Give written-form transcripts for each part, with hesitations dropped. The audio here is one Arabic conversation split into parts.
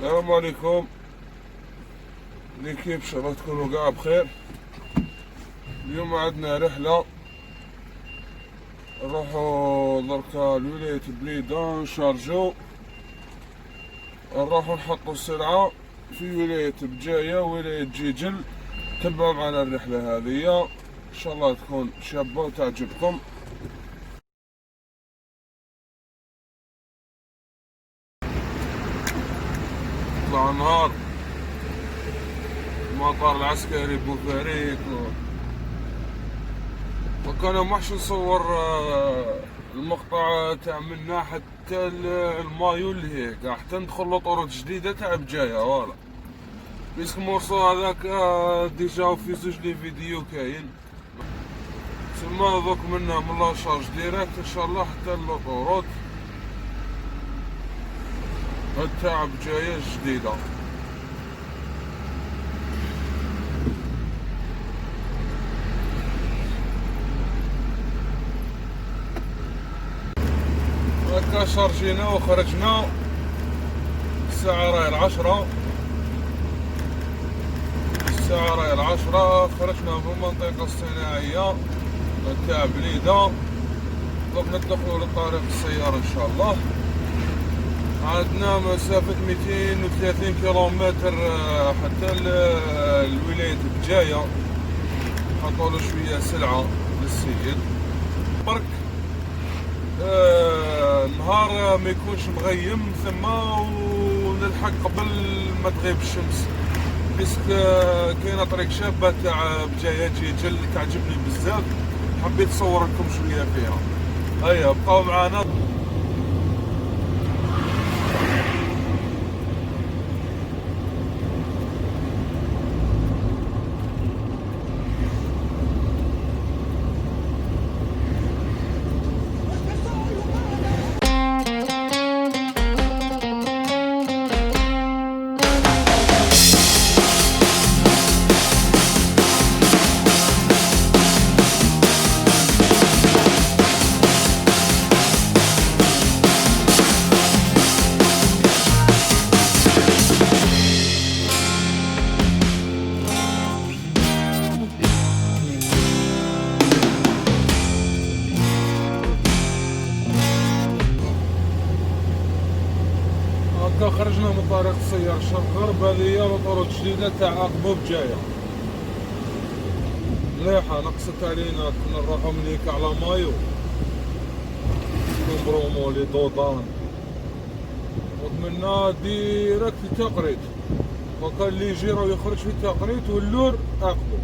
السلام عليكم. كيف ان شاء الله تكونوا قاع بخير. اليوم عندنا رحلة نروحوا دركا لولاية بليدة نشارجو، نروحوا نحطوا السلعة في ولاية بجاية ولاية جيجل. تبعوا معنا الرحلة هذه ان شاء الله تكون شابة وتعجبكم. طلع النهار المطار العسكري بوفاريك وكان محش نصور المقطع تاع منا حتى المايو اللي هيك حتى ندخل طرق جديدة تاع بجاية فوالا. بيسك مورسو هذاك ديجا في زوج لي فيديو كاين، تسمى دوك منا من لاشارج ديريكت ان شاء الله حتى لوطوروت تاع بجاية جديدة. هكا شارجينا وخرجنا الساعة راهي العشرة. خرجنا في المنطقة الصناعية تاع بليدة، دوك ندخلو لطريق السيارة ان شاء الله. عندنا مسافة 230 كيلومتر حتى الولاية بجاية. حطولو شوية سلعة للسيد برك النهار ما يكونش مغيم ثم ونلحق قبل ما تغيب الشمس. بيسك كاينه طريق شابه تاع بجاية جيجل تعجبني بزاف، حبيت نصور لكم شويه فيها. هيا بقاو معنا. خرجنا من طريق السيار الشرق غرب. هذه هي الطرق الجديدة تاع عقبة بجاية مليحة. نقصت علينا كنا نروحو من هيك على مايو برومو لي دودان ومنا ديريكت في تقريت، وكان اللي يجي راه يخرج في تقريت واللور عقبة،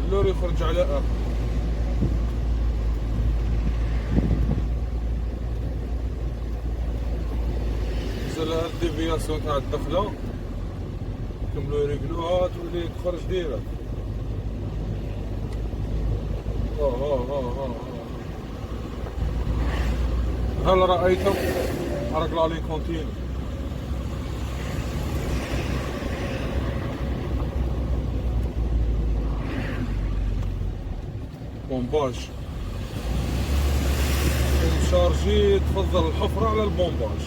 اللور يخرج على عقبة. الديفياسيون تاع الدخلة كملو يريقلوها تولي تخرج ديريكت. هل رأيتم حرق لالي كونتين بومباج شارجي تفضل الحفرة على البومباج.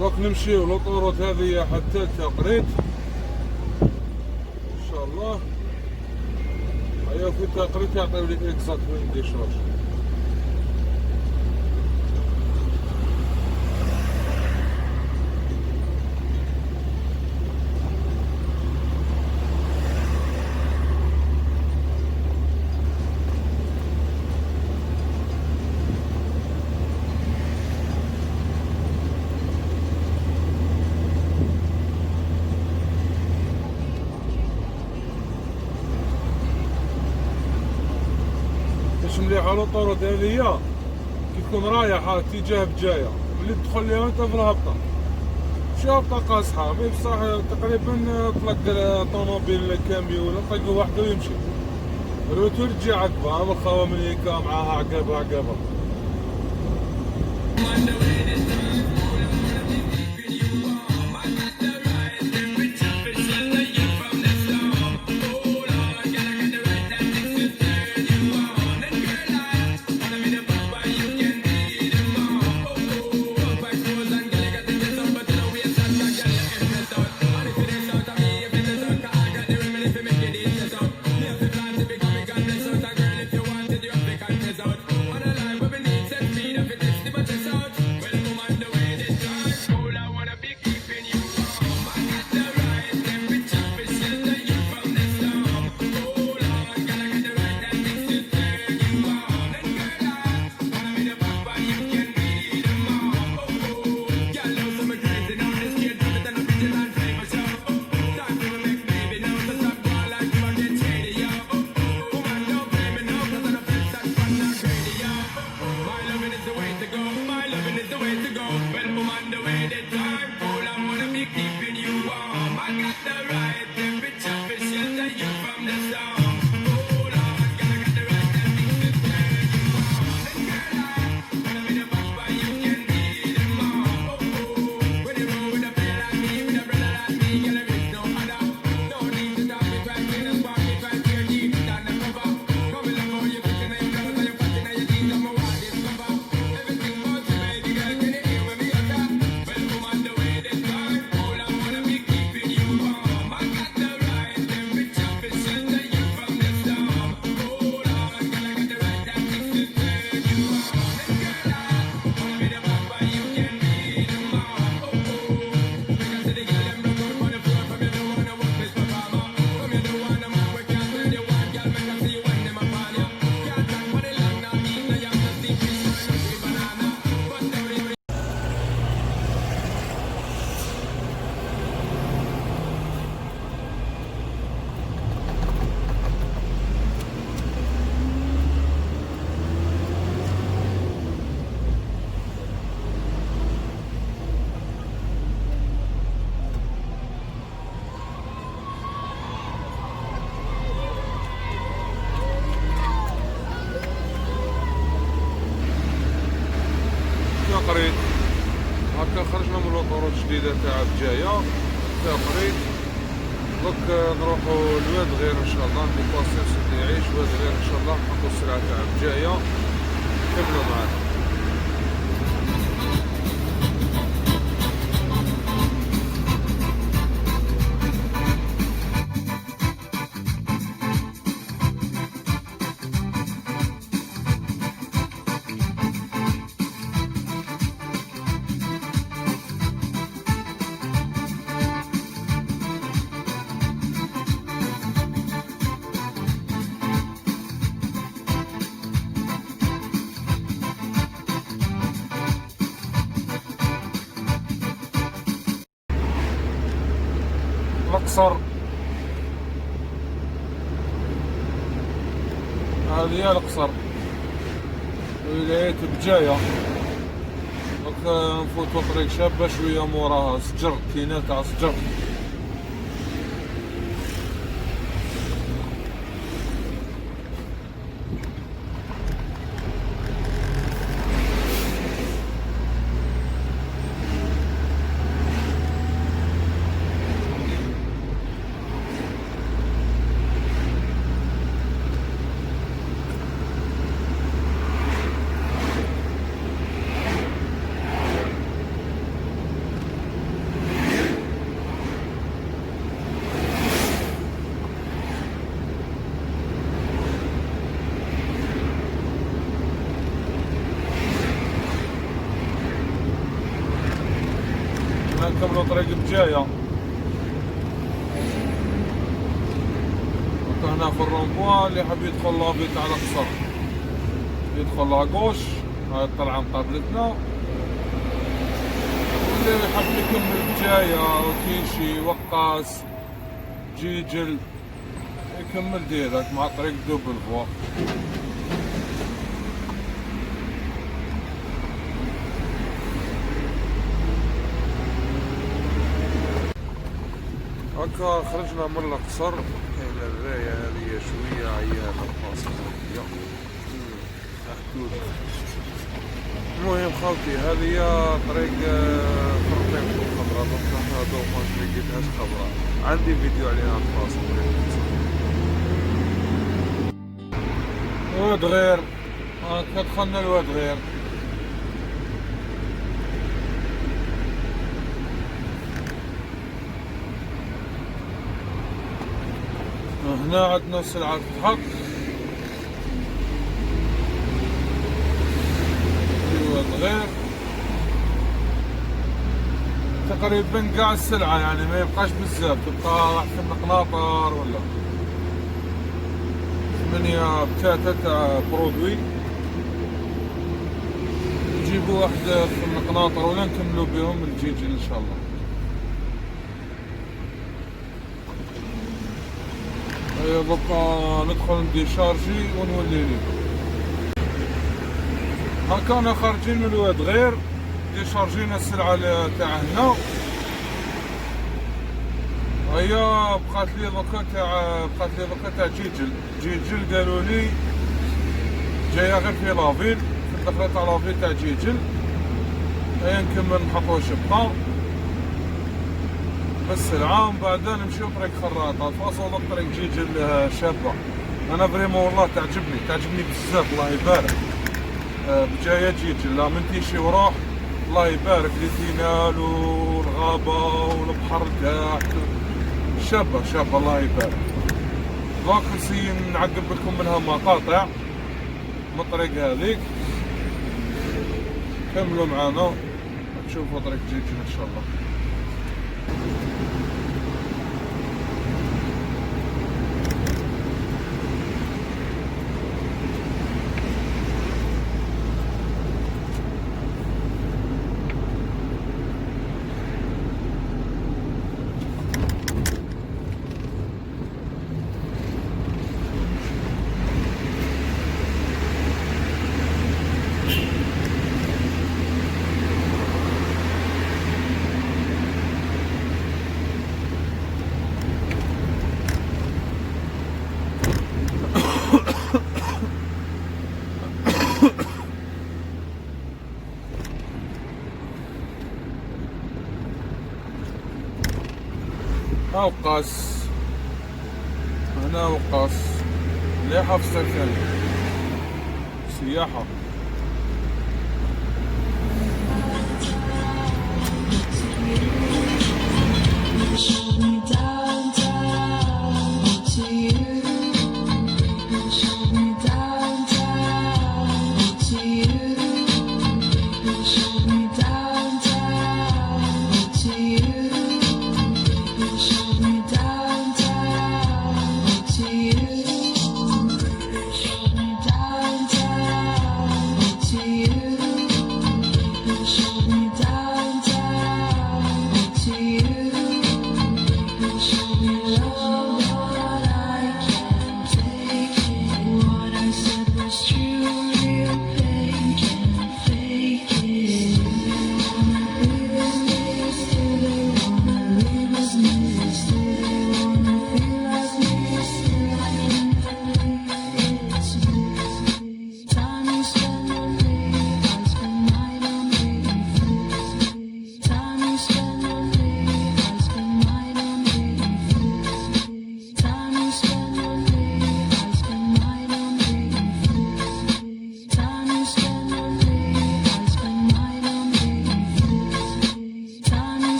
دوك نمشيو لوطوروت هذه حتى تقريت ان شاء الله. هيا في تقريت يعطيو لك اكزاكت وين ديشارج. مليحة لوطوروت هذه كي تكون رايحة اتجاه بجاية ملي تدخل ليها انت في الهبطة ماشي هبطة قاصحة، مي بصح تقريبا طلق طوموبيل كاميو ولا طلقو وحده ويمشي. روتور تجي عقبة من الخوا من هيكا معاها عقبة. the way to go. Well, I'm on the way, the time cold. I wanna be keeping you warm. I got the right temperature for shelter you from the storm. Hold on, girl, I got the right things to turn you on. And girl, I wanna be the boss, but you can be the mom. Oh, oh, when you roll with a player like me, with a brother like me, girl, there is no other. No need to talk it right, clean and spark it right here, deep down the cover. Come in, love how you put in your clothes and you put in your jeans, I'm a wild discover. Everything about you, baby girl, can you hear when me utter? Well, I'm on the way this time, all I wanna be keeping you warm. I got the right temperature for shelter you from the storm. Hold on, girl, I got the right tactics to turn you on. And girl, I wanna be the boss, but you can be the mom. Oh, oh, because of the girl, them broke out on the floor. From you don't wanna work this performer. From you don't wanna man, we can't turn you on, girl, make I see you when them upon you. Can't talk for the long, not eat no yam, no steam fish, no sweet banana. But now they قريت هكا خرجنا من الوطورات الجديدة تاع بجاية تاع قريت. دوك نروحو لواد غير ان شاء الله، نديباسيو سيدي يعيش واد غير ان شاء الله، نحطو السرعة تاع بجاية كملوا معانا. الأقصر هذه هي الأقصر ولاية بجاية. دوك نفوتو طريق شابة شوية موراها سجر، كينات تاع سجر. نكملوا طريق بجاية. هنا في الرومبوان اللي حاب يدخل لابي تاع الأقصر يدخل لاغوش، هاي الطلعة مقابلتنا. واللي حاب يكمل بجاية وكيشي وقاص جيجل يكمل ديريكت مع طريق دوبل فوا. هكا خرجنا من الأقصر، كاينة الراية هذه شوية عيانة الباصة محدودة. المهم خالتي هذه هي طريق فرقين في الخضراء، دونك حنا دوما ملقيتهاش خضراء، عندي فيديو عليها خاص. واد غير هكا دخلنا لواد غير. هنا عندنا سلعة تتحط في واد غير، تقريبا قاع السلعة يعني ما يبقاش بزاف، تبقى واحد في القناطر ولا 8 بتاتا تاع برودوي، نجيبو واحدة في القناطر ولا نكملو بهم الجيجل ان شاء الله. بقى ندخل نديشارجي ونولي لكم. هكانا خارجين من الواد غير ديشارجينا السلعة تاع هنا. هي بقات لي دوكا تاع جيجل قالوا لي جايه غير في لافيل، في الدخله تاع لافيل تاع جيجل. هيا نكمل نحطو شبطه بالسلعه، ومن بعد نمشيو طريق خراطه. فاصل طريق جيجل شابه، انا فريمون والله تعجبني بزاف، الله يبارك. بجايه جيجل لا من تيشي وروح، الله يبارك. ليتينال والغابه والبحر تاعك شابه الله يبارك. دونك نسي نعقب لكم منها مقاطع من الطريق هذيك. كملوا معانا تشوفوا طريق جيجل ان شاء الله. وقاص هنا، وقاص مليحة في الصيف ثاني سياحة.